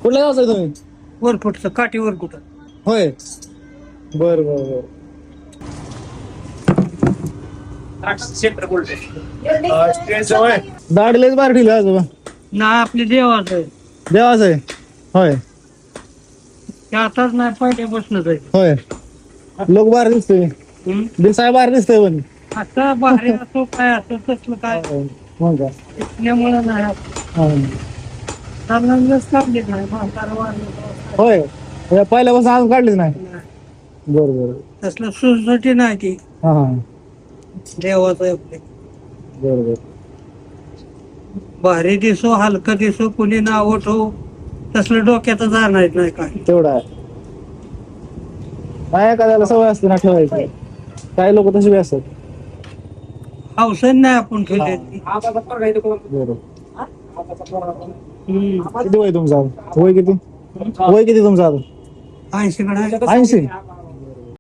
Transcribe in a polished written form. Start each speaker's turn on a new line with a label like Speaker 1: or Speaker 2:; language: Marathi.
Speaker 1: कुठल्या गावचा आहे तुम्ही?
Speaker 2: वरपुटचं काठीवर कुठं.
Speaker 1: होय. बर बर बर. दाढीलाच बार ठेवली आजोबा.
Speaker 2: ना आपले देवाच आहे.
Speaker 1: देवाच आहे. होय
Speaker 2: ते आताच नाही पहिल्यापासूनच आहे.
Speaker 1: होय. लोक बाहेर दिसतोय. दिसाय बाहेर दिसतोय पण.
Speaker 2: आता बाहेर असो काय असो तसलं काय
Speaker 1: मग काय?
Speaker 2: दिसण्यामुळे नाही
Speaker 1: हा.
Speaker 2: चांगलंच काढले नाही म्हातारं वाढलं
Speaker 1: होय. या पहिल्यापासून अजून काढलीच नाही. बर बर.
Speaker 2: तसलं सुसटी नाही ती
Speaker 1: हा हा.
Speaker 2: देवाचं आहे आपले.
Speaker 1: बर बर.
Speaker 2: भारी दिसो हलकं दिसो कुणी नाव ठेवू तसलं डोक्यातच आणायच नाही काय.
Speaker 1: तेवढा आहे. नाही एखाद्याला सवय असते ना ठेवायची. काही लोक तशी बी असतात.
Speaker 2: हौसन नाही आपण ठेवले.
Speaker 1: बरोबर. किती वय तुमचं? वय किती? वय किती तुमचं?
Speaker 2: 80 कडे
Speaker 1: 80.